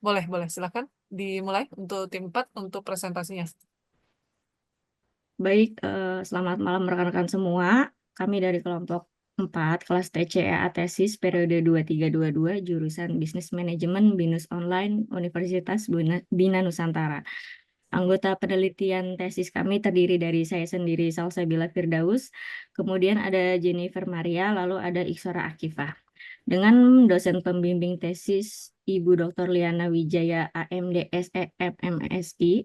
Boleh, boleh. Silakan dimulai untuk tim 4 untuk presentasinya. Baik, selamat malam rekan-rekan semua. Kami dari kelompok 4, kelas TCEA Tesis periode 2322, jurusan Bisnis Manajemen BINUS Online Universitas Bina Nusantara. Anggota penelitian tesis kami terdiri dari saya sendiri, Salsabila Firdaus, kemudian ada Jennifer Maria, lalu ada Iksora Akifah. Dengan dosen pembimbing tesis Ibu Dr. Liana Wijaya, AMDS, MSI.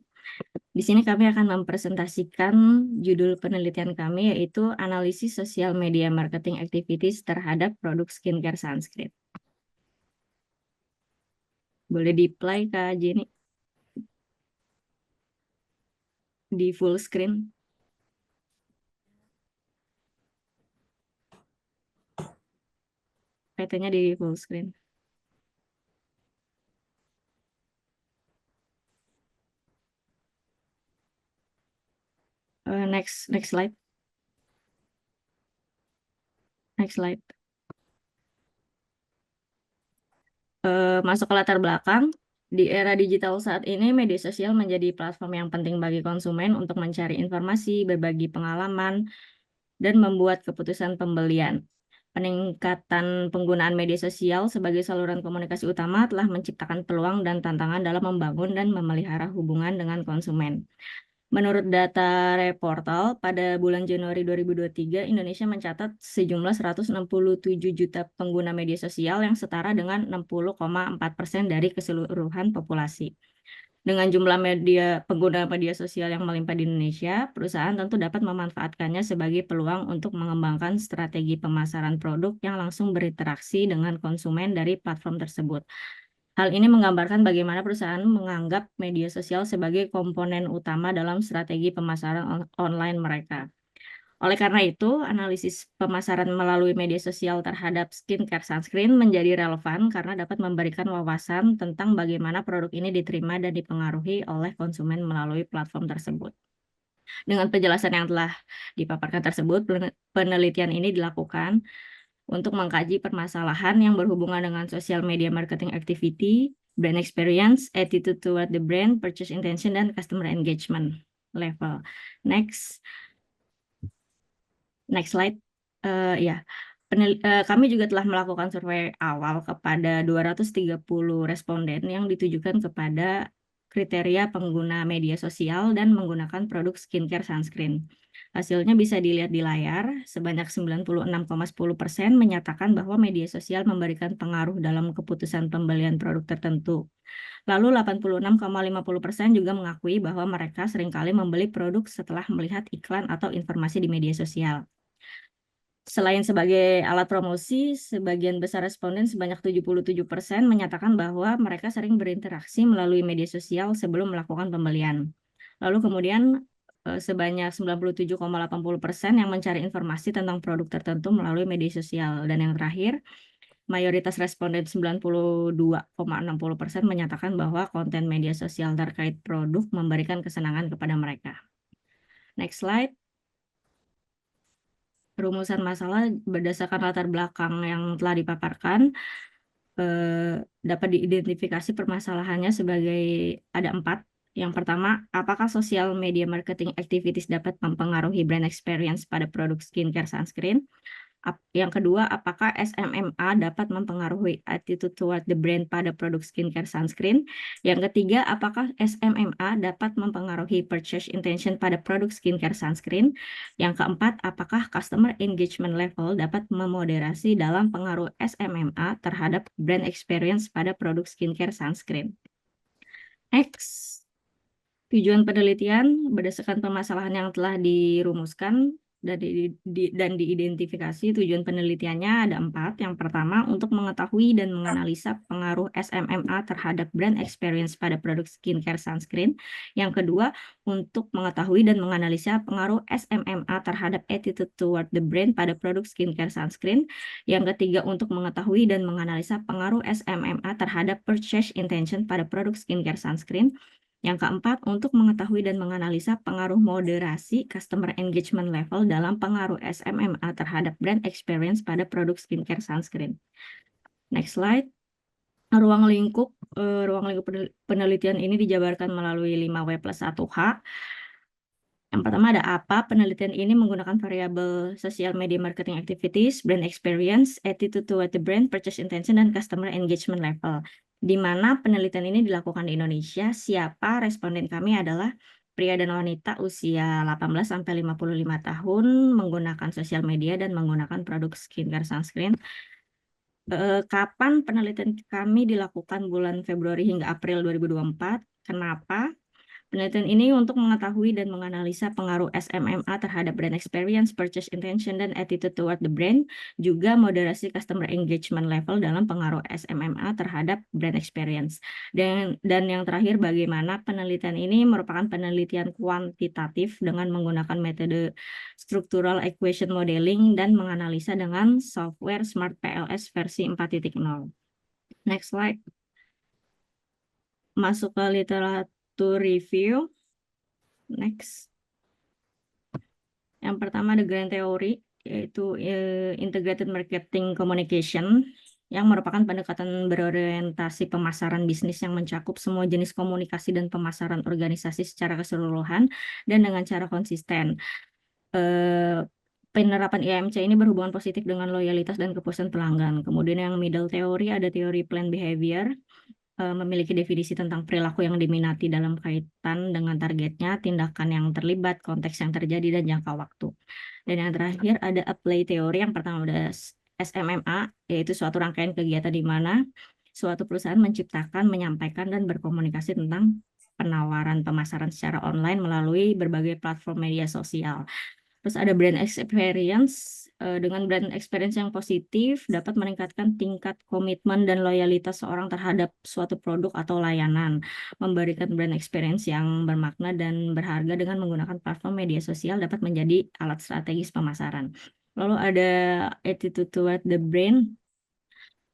Di sini kami akan mempresentasikan judul penelitian kami, yaitu analisis sosial media marketing activities terhadap produk skincare sunscreen. Boleh di-play, Kak Jenny? Di full screen. PT-nya di full screen. Next slide. Next slide. Masuk ke latar belakang. Di era digital saat ini, media sosial menjadi platform yang penting bagi konsumen untuk mencari informasi, berbagi pengalaman, dan membuat keputusan pembelian. Peningkatan penggunaan media sosial sebagai saluran komunikasi utama telah menciptakan peluang dan tantangan dalam membangun dan memelihara hubungan dengan konsumen. Menurut data Reportal, pada bulan Januari 2023, Indonesia mencatat sejumlah 167 juta pengguna media sosial yang setara dengan 60,4% dari keseluruhan populasi. Dengan jumlah pengguna media sosial yang melimpah di Indonesia, perusahaan tentu dapat memanfaatkannya sebagai peluang untuk mengembangkan strategi pemasaran produk yang langsung berinteraksi dengan konsumen dari platform tersebut. Hal ini menggambarkan bagaimana perusahaan menganggap media sosial sebagai komponen utama dalam strategi pemasaran online mereka. Oleh karena itu, analisis pemasaran melalui media sosial terhadap skincare sunscreen menjadi relevan karena dapat memberikan wawasan tentang bagaimana produk ini diterima dan dipengaruhi oleh konsumen melalui platform tersebut. Dengan penjelasan yang telah dipaparkan tersebut, penelitian ini dilakukan untuk mengkaji permasalahan yang berhubungan dengan social media marketing activity, brand experience, attitude toward the brand, purchase intention, dan customer engagement level. Next slide. Ya, kami juga telah melakukan survei awal kepada 230 responden yang ditujukan kepada kriteria pengguna media sosial dan menggunakan produk skincare sunscreen. Hasilnya bisa dilihat di layar, sebanyak 96,10% menyatakan bahwa media sosial memberikan pengaruh dalam keputusan pembelian produk tertentu. Lalu 86,50% juga mengakui bahwa mereka seringkali membeli produk setelah melihat iklan atau informasi di media sosial. Selain sebagai alat promosi, sebagian besar responden sebanyak 77% menyatakan bahwa mereka sering berinteraksi melalui media sosial sebelum melakukan pembelian. Lalu kemudian sebanyak 97,80% yang mencari informasi tentang produk tertentu melalui media sosial. Dan yang terakhir, mayoritas responden 92,60% menyatakan bahwa konten media sosial terkait produk memberikan kesenangan kepada mereka. Next slide. Rumusan masalah berdasarkan latar belakang yang telah dipaparkan dapat diidentifikasi permasalahannya sebagai ada 4. Yang pertama, apakah social media marketing activities dapat mempengaruhi brand experience pada produk skincare sunscreen? Yang kedua, apakah SMMA dapat mempengaruhi attitude toward the brand pada produk skincare sunscreen? Yang ketiga, apakah SMMA dapat mempengaruhi purchase intention pada produk skincare sunscreen? Yang keempat, apakah customer engagement level dapat memoderasi dalam pengaruh SMMA terhadap brand experience pada produk skincare sunscreen? X. Tujuan penelitian berdasarkan permasalahan yang telah dirumuskan dan diidentifikasi. Tujuan penelitiannya ada 4. Yang pertama, untuk mengetahui dan menganalisa pengaruh SMMA terhadap brand experience pada produk skincare sunscreen. Yang kedua, untuk mengetahui dan menganalisa pengaruh SMMA terhadap attitude toward the brand pada produk skincare sunscreen. Yang ketiga, untuk mengetahui dan menganalisa pengaruh SMMA terhadap purchase intention pada produk skincare sunscreen. Yang keempat, untuk mengetahui dan menganalisa pengaruh moderasi customer engagement level dalam pengaruh SMMA terhadap brand experience pada produk skincare sunscreen. Next slide. Ruang lingkup penelitian ini dijabarkan melalui 5W+1H. Yang pertama ada apa? Penelitian ini menggunakan variabel social media marketing activities, brand experience, attitude toward the brand, purchase intention, dan customer engagement level. Di mana penelitian ini dilakukan di Indonesia, siapa responden kami adalah pria dan wanita usia 18 sampai 55 tahun menggunakan sosial media dan menggunakan produk skincare sunscreen. Kapan penelitian kami dilakukan bulan Februari hingga April 2024? Kenapa? Penelitian ini untuk mengetahui dan menganalisa pengaruh SMMA terhadap brand experience, purchase intention, dan attitude toward the brand, juga moderasi customer engagement level dalam pengaruh SMMA terhadap brand experience. Dan yang terakhir, bagaimana penelitian ini merupakan penelitian kuantitatif dengan menggunakan metode structural equation modeling dan menganalisa dengan software Smart PLS versi 4.0. Next slide. Masuk ke literatur review. Next. Yang pertama ada grand theory, yaitu integrated marketing communication, yang merupakan pendekatan berorientasi pemasaran bisnis yang mencakup semua jenis komunikasi dan pemasaran organisasi secara keseluruhan dan dengan cara konsisten. Penerapan IMC ini berhubungan positif dengan loyalitas dan kepuasan pelanggan. Kemudian yang middle theory ada teori plan behavior, memiliki definisi tentang perilaku yang diminati dalam kaitan dengan targetnya, tindakan yang terlibat, konteks yang terjadi, dan jangka waktu. Dan yang terakhir ada apply teori. Yang pertama ada SMMA, yaitu suatu rangkaian kegiatan di mana suatu perusahaan menciptakan, menyampaikan, dan berkomunikasi tentang penawaran pemasaran secara online melalui berbagai platform media sosial. Terus ada brand experience. Dengan brand experience yang positif dapat meningkatkan tingkat komitmen dan loyalitas seorang terhadap suatu produk atau layanan. Memberikan brand experience yang bermakna dan berharga dengan menggunakan platform media sosial dapat menjadi alat strategis pemasaran. Lalu ada attitude toward the brand.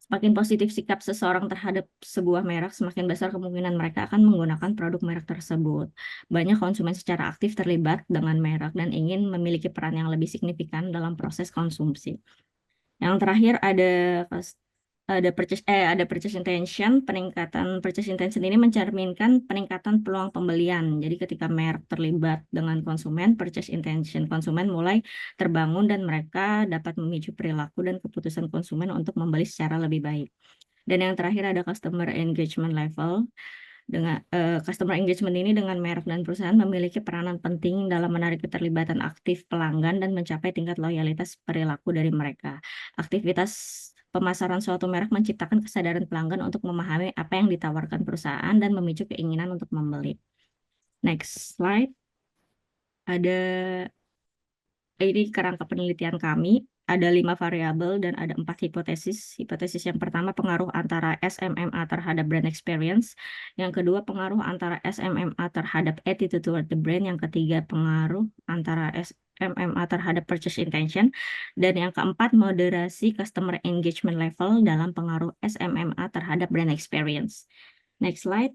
Semakin positif sikap seseorang terhadap sebuah merek, semakin besar kemungkinan mereka akan menggunakan produk merek tersebut. Banyak konsumen secara aktif terlibat dengan merek dan ingin memiliki peran yang lebih signifikan dalam proses konsumsi. Yang terakhir ada purchase intention. Peningkatan purchase intention ini mencerminkan peningkatan peluang pembelian. Jadi ketika merek terlibat dengan konsumen, purchase intention konsumen mulai terbangun dan mereka dapat memicu perilaku dan keputusan konsumen untuk membeli secara lebih baik. Dan yang terakhir ada customer engagement level. Dengan customer engagement ini dengan merek dan perusahaan memiliki peranan penting dalam menarik keterlibatan aktif pelanggan dan mencapai tingkat loyalitas perilaku dari mereka. Aktivitas pemasaran suatu merek menciptakan kesadaran pelanggan untuk memahami apa yang ditawarkan perusahaan dan memicu keinginan untuk membeli. Next slide. Ada ini kerangka penelitian kami. Ada 5 variabel dan ada 4 hipotesis. Hipotesis yang pertama pengaruh antara SMMA terhadap brand experience. Yang kedua pengaruh antara SMMA terhadap attitude toward the brand. Yang ketiga pengaruh antara SMMA terhadap purchase intention. Dan yang keempat moderasi customer engagement level dalam pengaruh SMMA terhadap brand experience. Next slide.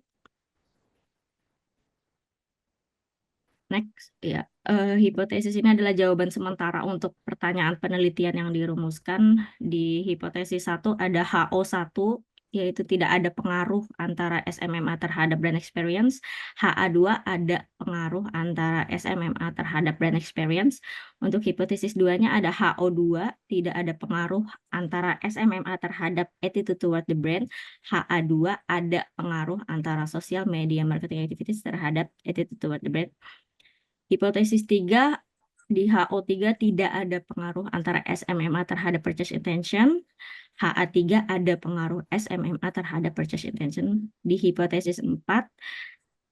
Next, ya. Hipotesis ini adalah jawaban sementara untuk pertanyaan penelitian yang dirumuskan. Di hipotesis 1 ada HO1, yaitu tidak ada pengaruh antara SMMA terhadap brand experience. HA2 ada pengaruh antara SMMA terhadap brand experience. Untuk hipotesis 2-nya ada HO2, tidak ada pengaruh antara SMMA terhadap attitude toward the brand. HA2 ada pengaruh antara social media marketing activities terhadap attitude toward the brand. Hipotesis 3, di HO3 tidak ada pengaruh antara SMMA terhadap purchase intention. HA3 ada pengaruh SMMA terhadap purchase intention. Di hipotesis 4,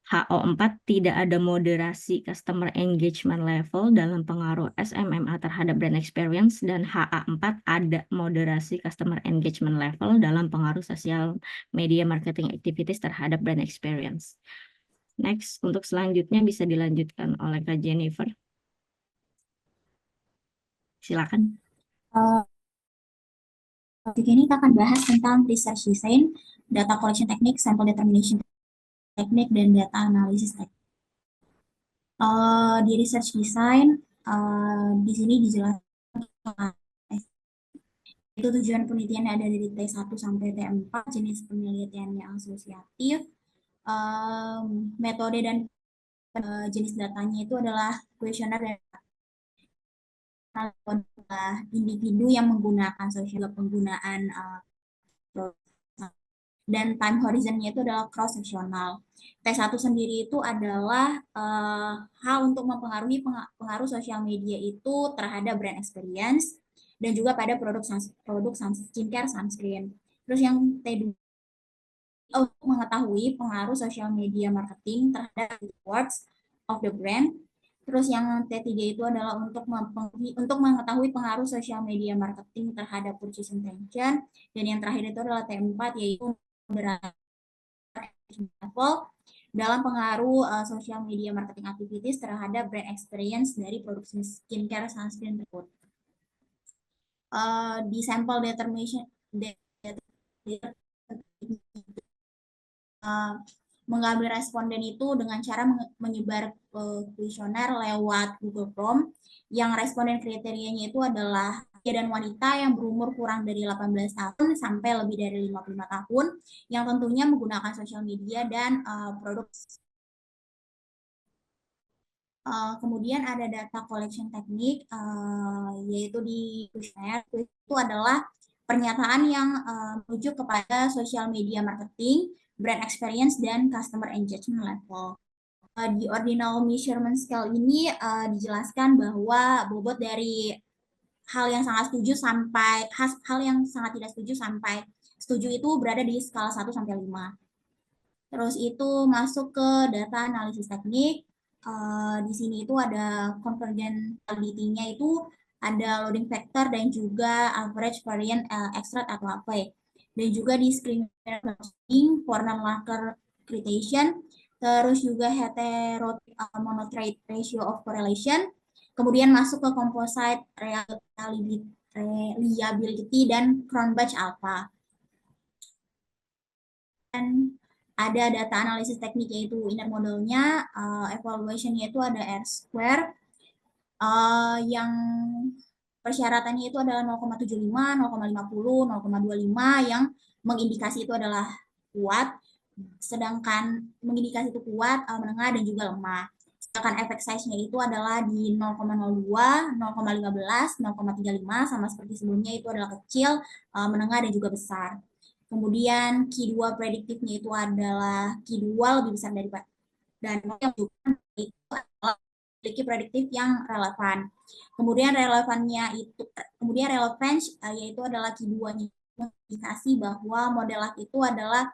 HO4 tidak ada moderasi customer engagement level dalam pengaruh SMMA terhadap brand experience. Dan HA4 ada moderasi customer engagement level dalam pengaruh sosial media marketing activities terhadap brand experience. Next, untuk selanjutnya bisa dilanjutkan oleh Kak Jennifer. Silakan. Topik ini kita akan bahas tentang research design, data collection technique, sample determination technique, dan data analysis technique. Di research design, di sini dijelaskan Itu tujuan penelitiannya ada dari T1 sampai T4, jenis penelitiannya asosiatif, metode dan jenis datanya itu adalah kuesioner dan adalah individu yang menggunakan sosial penggunaan dan time horizonnya itu adalah cross seksional. T1 sendiri itu adalah hal untuk mempengaruhi pengaruh sosial media itu terhadap brand experience dan juga pada produk skincare sunscreen. Terus yang T2 untuk mengetahui pengaruh sosial media marketing terhadap words of the brand. Terus yang T3 itu adalah untuk mengetahui pengaruh sosial media marketing terhadap purchase intention. Dan yang terakhir itu adalah T4 yaitu level dalam pengaruh sosial media marketing activities terhadap brand experience dari produksi skincare sunscreen tersebut. Di sampel determination mengambil responden itu dengan cara menyebar kuesioner lewat Google Form yang responden kriterianya itu adalah pria dan wanita yang berumur kurang dari 18 tahun sampai lebih dari 55 tahun yang tentunya menggunakan sosial media dan produk. Kemudian ada data collection teknik yaitu di kuesioner itu adalah pernyataan yang merujuk kepada sosial media marketing, brand experience, dan customer engagement level. Di ordinal measurement scale ini dijelaskan bahwa bobot dari hal yang sangat setuju sampai hal yang sangat tidak setuju sampai setuju itu berada di skala 1 sampai 5. Terus itu masuk ke data analisis teknik. Di sini itu ada convergent validity-nya itu ada loading factor dan juga average variant extract atau AP. Dan juga di screening for non-marker accreditation, terus juga heterotype monotrade ratio of correlation, kemudian masuk ke composite reliability dan Cronbach alpha. Dan ada data analisis teknik yaitu inner modelnya, evaluation-nya itu ada R-square, yang persyaratannya itu adalah 0,75, 0,50, 0,25 yang mengindikasi itu adalah kuat, sedangkan mengindikasi itu kuat, menengah, dan juga lemah. Sedangkan effect size-nya itu adalah di 0,02, 0,15, 0,35, sama seperti sebelumnya itu adalah kecil, menengah, dan juga besar. Kemudian Q2 prediktifnya itu adalah Q2 lebih besar daripada dan yang itu adalah memiliki prediktif yang relevan. Kemudian relevance yaitu adalah Q2-nya indikasi bahwa model itu adalah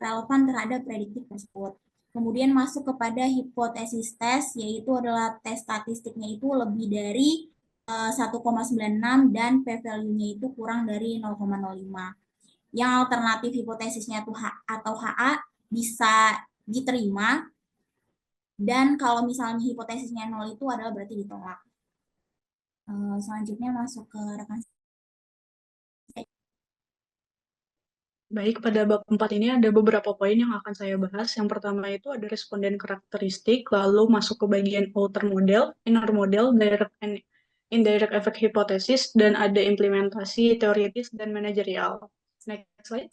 relevan terhadap prediktif tersebut. Kemudian masuk kepada hipotesis tes, yaitu adalah tes statistiknya itu lebih dari 1,96 dan p-value-nya itu kurang dari 0,05. Yang alternatif hipotesisnya itu atau HA bisa diterima, dan kalau misalnya hipotesisnya 0 itu adalah berarti ditolak. Selanjutnya masuk ke rekan. Baik, pada bab 4 ini ada beberapa poin yang akan saya bahas. Yang pertama itu ada responden karakteristik, lalu masuk ke bagian outer model, inner model, direct and indirect effect hypothesis, dan ada implementasi teoritis dan manajerial. Next slide.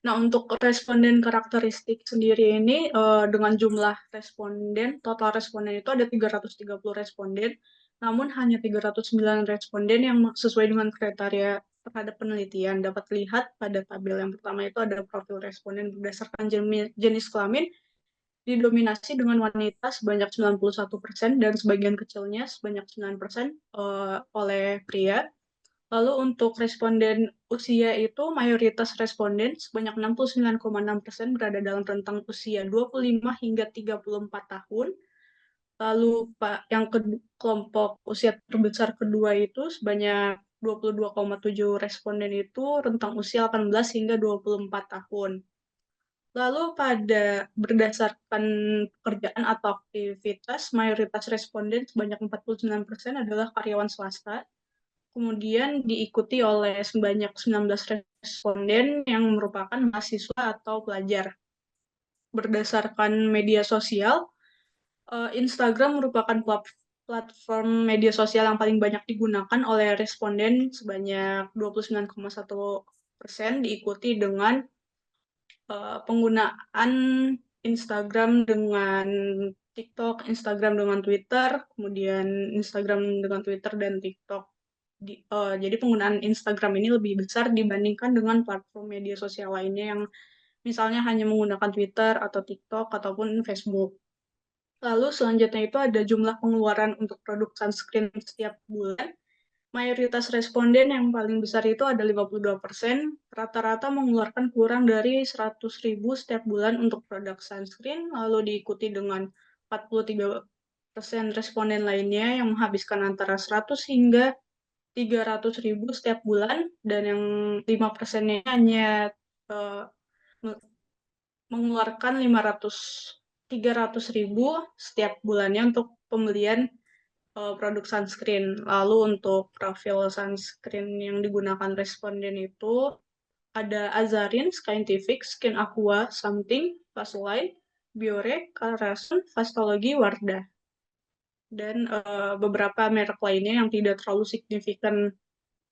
Nah, untuk responden karakteristik sendiri ini, dengan jumlah responden, total responden itu ada 330 responden, namun hanya 309 responden yang sesuai dengan kriteria terhadap penelitian. Dapat lihat pada tabel yang pertama itu ada profil responden berdasarkan jenis kelamin, didominasi dengan wanita sebanyak 91% dan sebagian kecilnya sebanyak 9% oleh pria. Lalu untuk responden usia itu mayoritas responden sebanyak 69,6% berada dalam rentang usia 25 hingga 34 tahun. Lalu yang kelompok usia terbesar kedua itu sebanyak 22,7 responden itu rentang usia 18 hingga 24 tahun. Lalu pada berdasarkan pekerjaan atau aktivitas, mayoritas responden sebanyak 49% adalah karyawan swasta. Kemudian diikuti oleh sebanyak 19 responden yang merupakan mahasiswa atau pelajar. Berdasarkan media sosial, Instagram merupakan platform media sosial yang paling banyak digunakan oleh responden sebanyak 29,1%, diikuti dengan penggunaan Instagram dengan TikTok, Instagram dengan Twitter, kemudian Instagram dengan Twitter dan TikTok. Jadi penggunaan Instagram ini lebih besar dibandingkan dengan platform media sosial lainnya yang misalnya hanya menggunakan Twitter atau TikTok ataupun Facebook. Lalu selanjutnya itu ada jumlah pengeluaran untuk produk sunscreen setiap bulan. Mayoritas responden yang paling besar itu ada 52%, rata-rata mengeluarkan kurang dari 100.000 setiap bulan untuk produk sunscreen, lalu diikuti dengan 43% responden lainnya yang menghabiskan antara 100 hingga 300.000 setiap bulan, dan yang 5%-nya hanya mengeluarkan 300.000 setiap bulannya untuk pembelian produk sunscreen. Lalu untuk profil sunscreen yang digunakan responden itu ada Azarin, Scientific, Skin Aqua, Something, Vaseline, Biore, Karasun, Fastology, Wardah. Dan beberapa merek lainnya yang tidak terlalu signifikan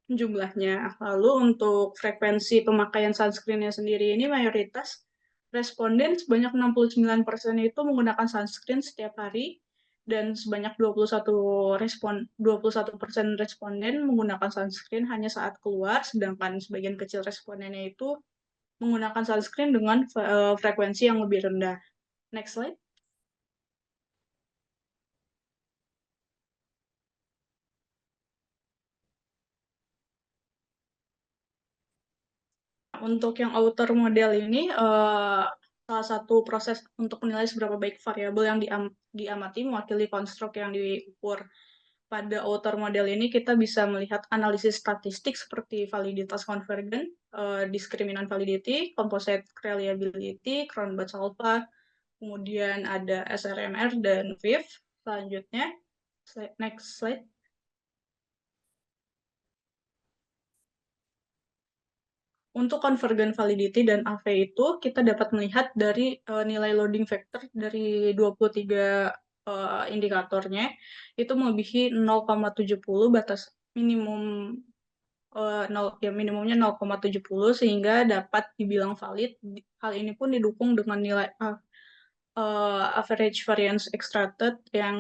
jumlahnya. Lalu untuk frekuensi pemakaian sunscreen-nya sendiri ini mayoritas responden sebanyak 69% itu menggunakan sunscreen setiap hari, dan sebanyak 21% responden menggunakan sunscreen hanya saat keluar, sedangkan sebagian kecil respondennya itu menggunakan sunscreen dengan frekuensi yang lebih rendah. Next slide. Untuk yang outer model ini, salah satu proses untuk menilai seberapa baik variabel yang diamati mewakili konstruk yang diukur. Pada outer model ini kita bisa melihat analisis statistik seperti validitas konvergen, diskriminan validity, composite reliability, Cronbach's alpha, kemudian ada SRMR dan VIF. Selanjutnya, next slide. Untuk convergent validity dan AV itu, kita dapat melihat dari nilai loading factor dari 23 indikatornya, itu melebihi 0,70, batas minimum minimumnya 0,70, sehingga dapat dibilang valid. Hal ini pun didukung dengan nilai average variance extracted yang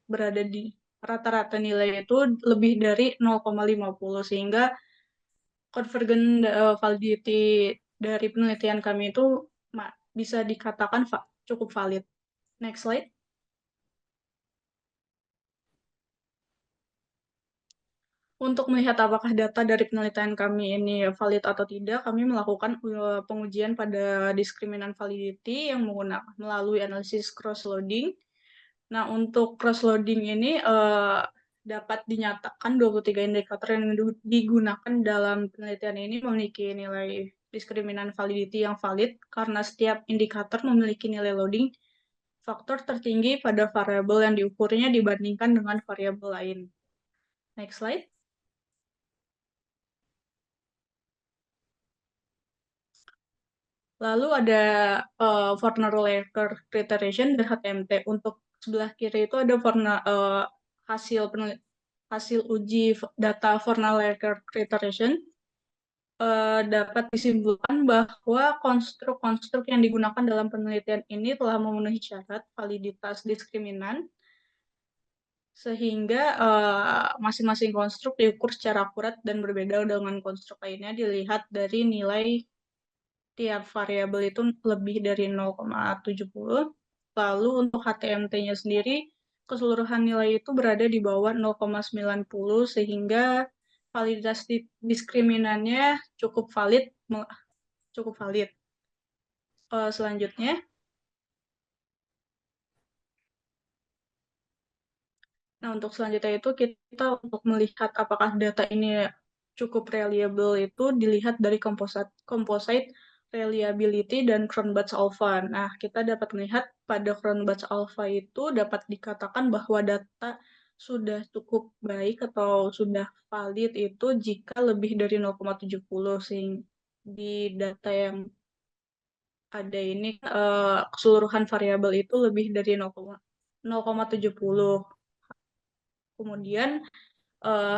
berada di rata-rata nilai itu lebih dari 0,50, sehingga convergent validity dari penelitian kami itu bisa dikatakan cukup valid. Next slide. Untuk melihat apakah data dari penelitian kami ini valid atau tidak, kami melakukan pengujian pada diskriminan validity yang menggunakan melalui analisis cross-loading. Nah, untuk cross-loading ini dapat dinyatakan 23 indikator yang digunakan dalam penelitian ini memiliki nilai diskriminan validity yang valid karena setiap indikator memiliki nilai loading faktor tertinggi pada variabel yang diukurnya dibandingkan dengan variabel lain. Next slide. Lalu ada Forner-Lecker Criterion dan HTMT. Untuk sebelah kiri itu ada hasil uji data Forner-Lecker Criterion. Dapat disimpulkan bahwa konstruk-konstruk yang digunakan dalam penelitian ini telah memenuhi syarat validitas diskriminan, sehingga masing-masing konstruk diukur secara akurat dan berbeda dengan konstruk lainnya dilihat dari nilai tiap variabel itu lebih dari 0,70. Lalu untuk HTMT-nya sendiri, keseluruhan nilai itu berada di bawah 0,90, sehingga validitas diskriminannya cukup valid. Selanjutnya, nah untuk selanjutnya itu kita untuk melihat apakah data ini cukup reliable itu dilihat dari composite reliability dan Cronbach's alpha. Nah, kita dapat melihat pada Cronbach's alpha itu dapat dikatakan bahwa data sudah cukup baik atau sudah valid itu jika lebih dari 0,70, sehingga di data yang ada ini keseluruhan variabel itu lebih dari 0,70. Kemudian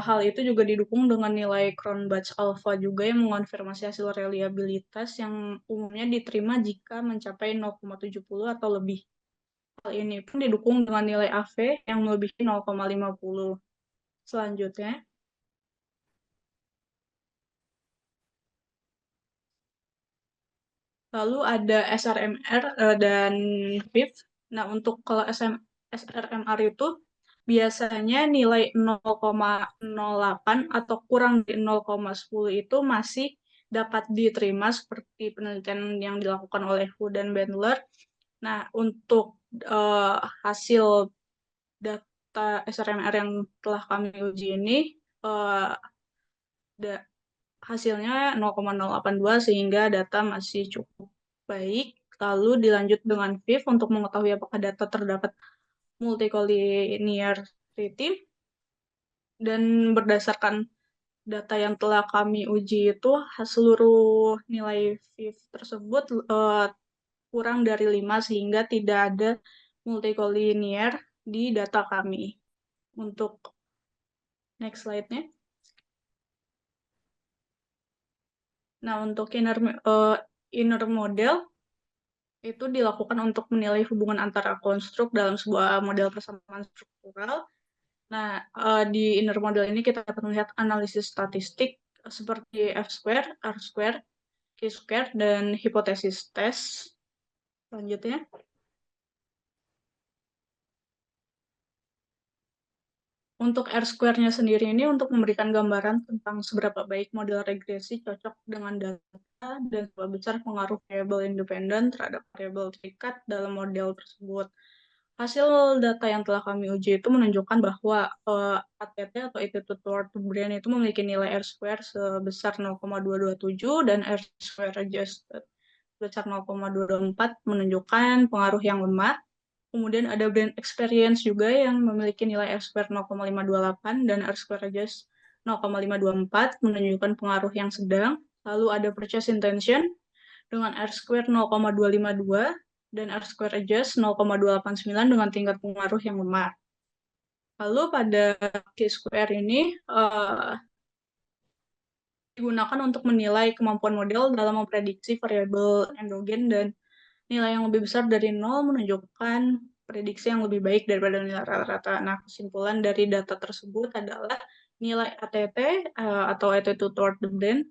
hal itu juga didukung dengan nilai Cronbach alpha juga yang mengonfirmasi hasil reliabilitas yang umumnya diterima jika mencapai 0,70 atau lebih. Hal ini pun didukung dengan nilai AV yang melebihi 0,50. Selanjutnya, lalu ada SRMR dan FIF. Nah, untuk kalau SRMR itu biasanya nilai 0,08 atau kurang dari 0,10 itu masih dapat diterima seperti penelitian yang dilakukan oleh Hu dan Bandler. Nah, untuk hasil data SRMR yang telah kami uji ini, hasilnya 0,082 sehingga data masih cukup baik. Lalu dilanjut dengan FIF untuk mengetahui apakah data terdapat multicollinearity. Dan berdasarkan data yang telah kami uji itu, seluruh nilai FIF tersebut kurang dari 5 sehingga tidak ada multicollinear di data kami. Untuk next slide-nya. Nah, untuk inner model itu dilakukan untuk menilai hubungan antara konstruk dalam sebuah model persamaan struktural. Nah, di inner model ini kita dapat melihat analisis statistik seperti F-square, R-square, Q-square, dan hipotesis tes. Selanjutnya. Untuk R-square-nya sendiri ini untuk memberikan gambaran tentang seberapa baik model regresi cocok dengan data dan seberapa besar pengaruh variabel independen terhadap variabel terikat dalam model tersebut. Hasil data yang telah kami uji itu menunjukkan bahwa ATT atau attitude toward the brain itu memiliki nilai R-square sebesar 0,227 dan R-square adjusted sebesar 0,224 menunjukkan pengaruh yang lemah. Kemudian ada brain experience juga yang memiliki nilai R-square 0,528 dan R-square adjust 0,524 menunjukkan pengaruh yang sedang. Lalu ada purchase intention dengan R-square 0,252 dan R-square adjust 0,289 dengan tingkat pengaruh yang lemah. Lalu pada Q-square ini digunakan untuk menilai kemampuan model dalam memprediksi variabel endogen dan nilai yang lebih besar dari 0 menunjukkan prediksi yang lebih baik daripada nilai rata-rata. Nah, kesimpulan dari data tersebut adalah nilai ATT atau attitude toward the brain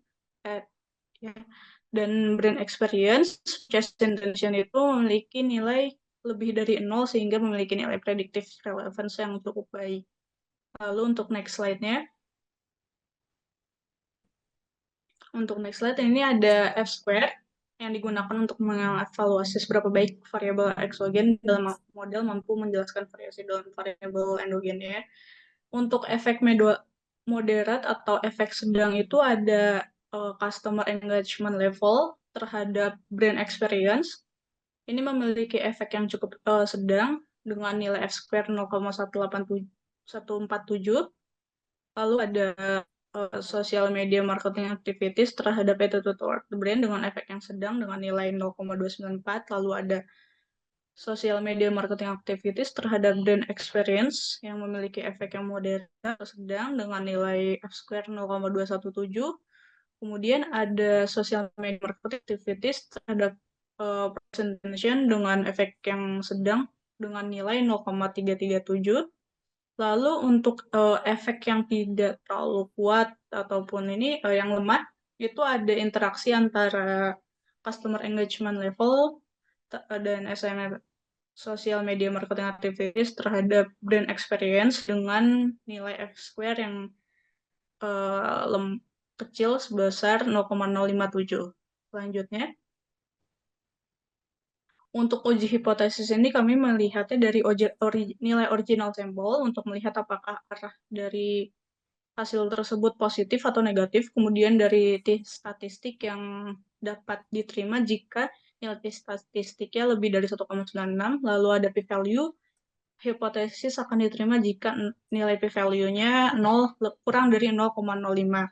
dan brain experience, chest intention itu memiliki nilai lebih dari 0 sehingga memiliki nilai predictive relevance yang cukup baik. Lalu untuk next slide-nya. Untuk next slide ini ada F-square yang digunakan untuk mengevaluasi seberapa baik variabel eksogen dalam model mampu menjelaskan variasi dalam variabel endogennya. Untuk efek moderat atau efek sedang itu ada customer engagement level terhadap brain experience. Ini memiliki efek yang cukup sedang dengan nilai F-square 0,147. Lalu ada social media marketing activities terhadap attitude toward the brain dengan efek yang sedang dengan nilai 0,294. Lalu ada social media marketing activities terhadap brain experience yang memiliki efek yang moderat atau sedang dengan nilai F-square 0,217. Kemudian ada social media marketing activities terhadap presentation dengan efek yang sedang dengan nilai 0,337. Lalu untuk efek yang tidak terlalu kuat ataupun ini yang lemah, itu ada interaksi antara customer engagement level dan SMM social media marketing activities terhadap brand experience dengan nilai F-square yang kecil sebesar 0,057. Selanjutnya. Untuk uji hipotesis ini kami melihatnya dari nilai original sampel untuk melihat apakah arah dari hasil tersebut positif atau negatif, kemudian dari statistik yang dapat diterima jika nilai statistiknya lebih dari 1,96, lalu ada p-value, hipotesis akan diterima jika nilai p-value-nya kurang dari 0,05.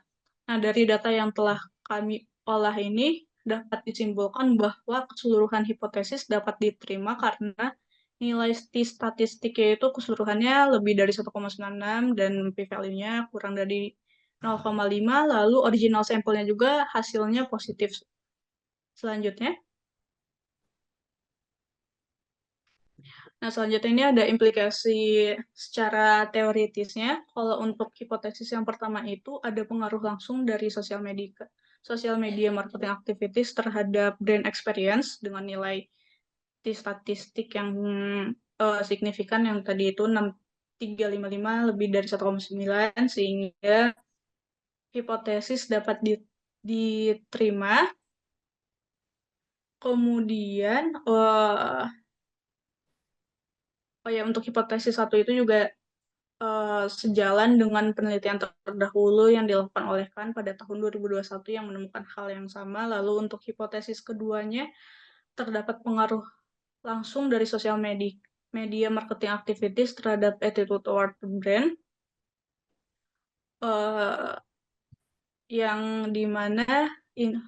Nah, dari data yang telah kami olah ini, dapat disimpulkan bahwa keseluruhan hipotesis dapat diterima karena nilai statistiknya itu keseluruhannya lebih dari 1,96 dan p-value-nya kurang dari 0,5, lalu original sampelnya juga hasilnya positif. Selanjutnya. Nah, selanjutnya ini ada implikasi secara teoritisnya. Kalau untuk hipotesis yang pertama itu ada pengaruh langsung dari sosial media marketing activities terhadap brand experience dengan nilai statistik yang signifikan yang tadi itu 6,355 lebih dari 1,9 sehingga hipotesis dapat diterima. Kemudian untuk hipotesis satu itu juga sejalan dengan penelitian terdahulu yang dilakukan oleh Kahn pada tahun 2021 yang menemukan hal yang sama. Lalu untuk hipotesis keduanya terdapat pengaruh langsung dari sosial media marketing activities terhadap attitude toward the brand, yang dimana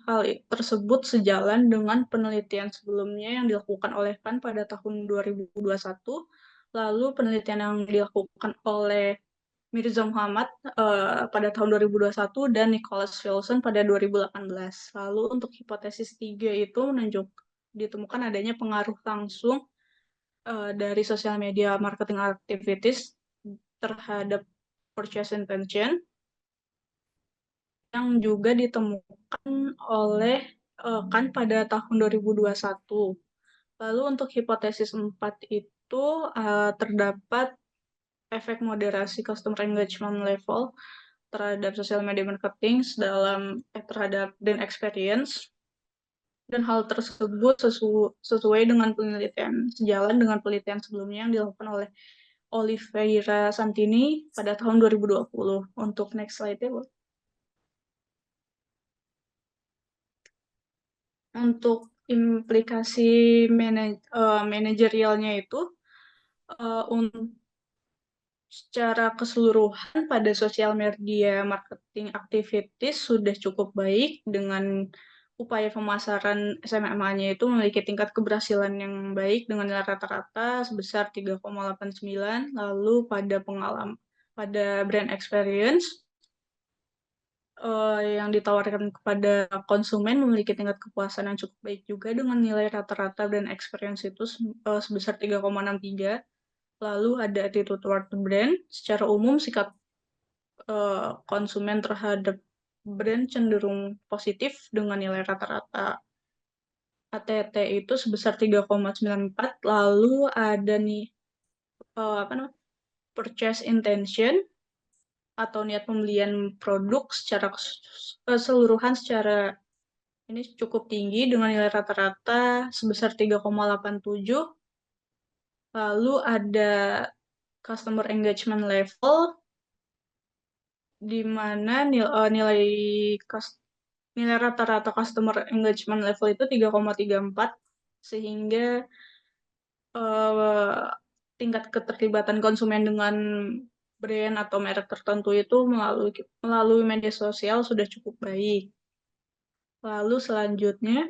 hal tersebut sejalan dengan penelitian sebelumnya yang dilakukan oleh Kahn pada tahun 2021, lalu penelitian yang dilakukan oleh Mirza Muhammad pada tahun 2021 dan Nicholas Wilson pada 2018. Lalu untuk hipotesis 3 itu ditemukan adanya pengaruh langsung dari sosial media marketing activities terhadap purchase intention yang juga ditemukan oleh Kahn pada tahun 2021. Lalu untuk hipotesis 4 itu terdapat efek moderasi customer engagement level terhadap sosial media marketing terhadap brand experience, dan hal tersebut sesuai dengan sejalan dengan penelitian sebelumnya yang dilakukan oleh Oliveira Santini pada tahun 2020. Untuk next slide-nya, Bu. Untuk implikasi manajerialnya itu secara keseluruhan pada sosial media marketing activities sudah cukup baik dengan upaya pemasaran SMMA-nya itu memiliki tingkat keberhasilan yang baik dengan nilai rata-rata sebesar 3,89. Lalu pada brand experience yang ditawarkan kepada konsumen memiliki tingkat kepuasan yang cukup baik juga dengan nilai rata-rata brand experience itu sebesar 3,63. Lalu ada attitude toward the brand. Secara umum, sikap konsumen terhadap brand cenderung positif dengan nilai rata-rata ATT itu sebesar 3,94. Lalu ada nih purchase intention atau niat pembelian produk secara keseluruhan ini cukup tinggi dengan nilai rata-rata sebesar 3,87. Lalu ada customer engagement level di mana nilai rata-rata customer engagement level itu 3,34 sehingga tingkat keterlibatan konsumen dengan brand atau merek tertentu itu melalui media sosial sudah cukup baik. Lalu selanjutnya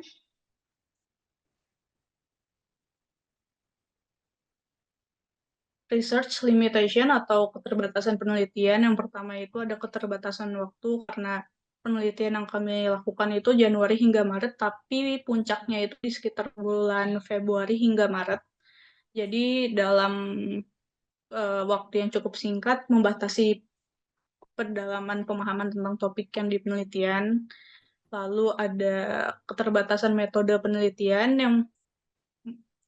research limitation atau keterbatasan penelitian. Yang pertama itu ada keterbatasan waktu karena penelitian yang kami lakukan itu Januari hingga Maret, tapi puncaknya itu di sekitar bulan Februari hingga Maret. Jadi dalam waktu yang cukup singkat membatasi pendalaman pemahaman tentang topik yang di penelitian. Lalu ada keterbatasan metode penelitian yang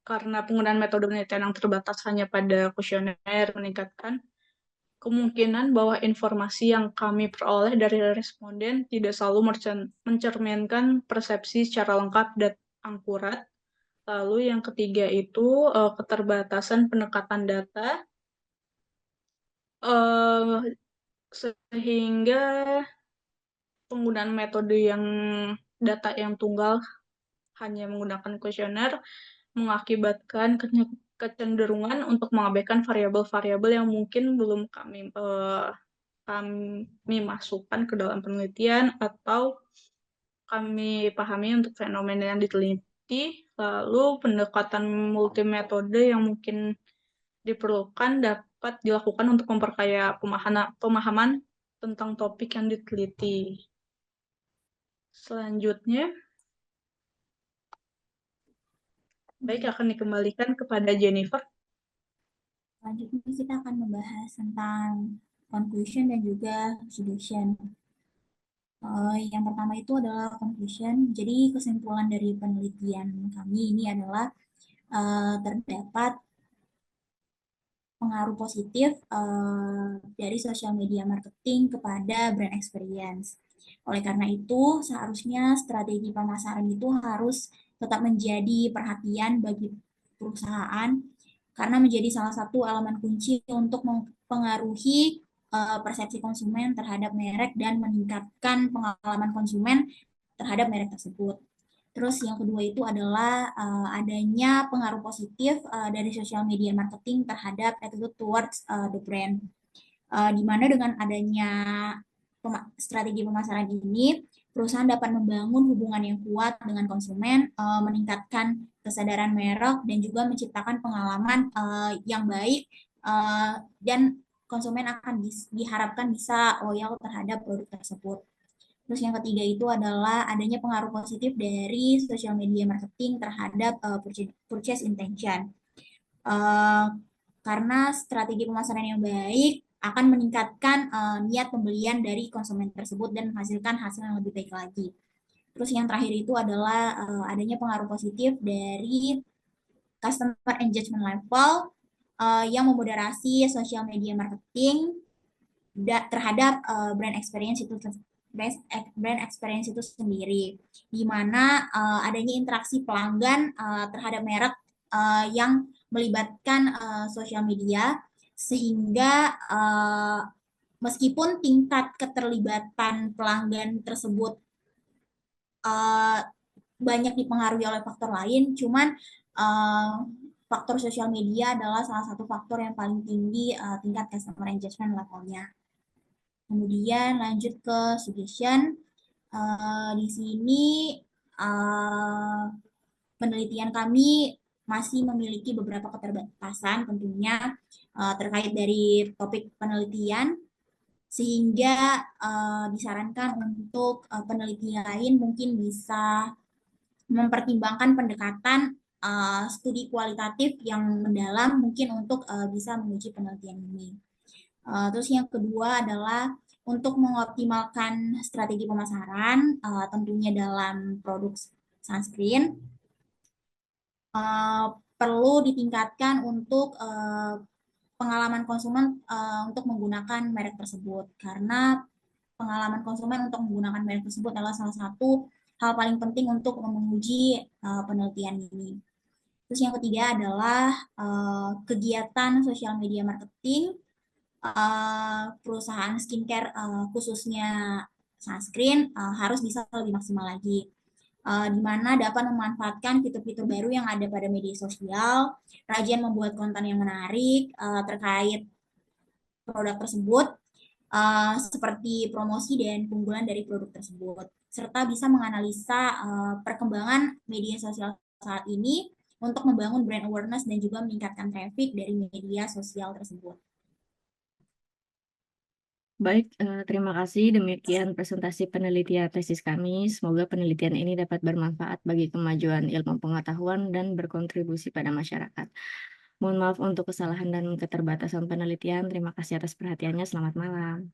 karena penggunaan metode penelitian yang terbatas hanya pada kuesioner meningkatkan kemungkinan bahwa informasi yang kami peroleh dari responden tidak selalu mencerminkan persepsi secara lengkap dan akurat. Lalu yang ketiga itu keterbatasan pendekatan data, sehingga penggunaan metode data yang tunggal hanya menggunakan kuesioner mengakibatkan kecenderungan untuk mengabaikan variabel-variabel yang mungkin belum kami masukkan ke dalam penelitian atau kami pahami untuk fenomena yang teliti, lalu pendekatan multimetode yang mungkin diperlukan dapat dilakukan untuk memperkaya pemahaman tentang topik yang diteliti. Selanjutnya, baik akan dikembalikan kepada Jennifer. Selanjutnya kita akan membahas tentang conclusion dan juga suggestion. Yang pertama itu adalah conclusion. Jadi kesimpulan dari penelitian kami ini adalah terdapat pengaruh positif dari social media marketing kepada brand experience. Oleh karena itu, seharusnya strategi pemasaran itu harus tetap menjadi perhatian bagi perusahaan karena menjadi salah satu elemen kunci untuk mempengaruhi persepsi konsumen terhadap merek dan meningkatkan pengalaman konsumen terhadap merek tersebut. Terus yang kedua itu adalah adanya pengaruh positif dari social media marketing terhadap attitude towards the brand. Di mana dengan adanya strategi pemasaran ini, perusahaan dapat membangun hubungan yang kuat dengan konsumen, meningkatkan kesadaran merek, dan juga menciptakan pengalaman yang baik dan konsumen akan diharapkan bisa loyal terhadap produk tersebut. Terus yang ketiga itu adalah adanya pengaruh positif dari social media marketing terhadap purchase intention. Karena strategi pemasaran yang baik akan meningkatkan niat pembelian dari konsumen tersebut dan menghasilkan hasil yang lebih baik lagi. Terus yang terakhir itu adalah adanya pengaruh positif dari customer engagement level yang memoderasi social media marketing terhadap brand experience itu sendiri, di mana adanya interaksi pelanggan terhadap merek yang melibatkan sosial media, sehingga meskipun tingkat keterlibatan pelanggan tersebut banyak dipengaruhi oleh faktor lain, cuman faktor sosial media adalah salah satu faktor yang paling tinggi tingkat customer engagement levelnya. Kemudian lanjut ke suggestion. Di sini penelitian kami masih memiliki beberapa keterbatasan tentunya terkait dari topik penelitian, sehingga disarankan untuk peneliti lain mungkin bisa mempertimbangkan pendekatan studi kualitatif yang mendalam mungkin untuk bisa menguji penelitian ini. Terus yang kedua adalah untuk mengoptimalkan strategi pemasaran, tentunya dalam produk sunscreen, perlu ditingkatkan untuk pengalaman konsumen untuk menggunakan merek tersebut, karena pengalaman konsumen untuk menggunakan merek tersebut adalah salah satu hal paling penting untuk menguji penelitian ini. Terus yang ketiga adalah kegiatan sosial media marketing perusahaan skincare khususnya sunscreen harus bisa lebih maksimal lagi, di mana dapat memanfaatkan fitur-fitur baru yang ada pada media sosial, rajin membuat konten yang menarik terkait produk tersebut, seperti promosi dan keunggulan dari produk tersebut, serta bisa menganalisa perkembangan media sosial saat ini untuk membangun brand awareness dan juga meningkatkan traffic dari media sosial tersebut. Baik, terima kasih. Demikian presentasi penelitian tesis kami. Semoga penelitian ini dapat bermanfaat bagi kemajuan ilmu pengetahuan dan berkontribusi pada masyarakat. Mohon maaf untuk kesalahan dan keterbatasan penelitian. Terima kasih atas perhatiannya. Selamat malam.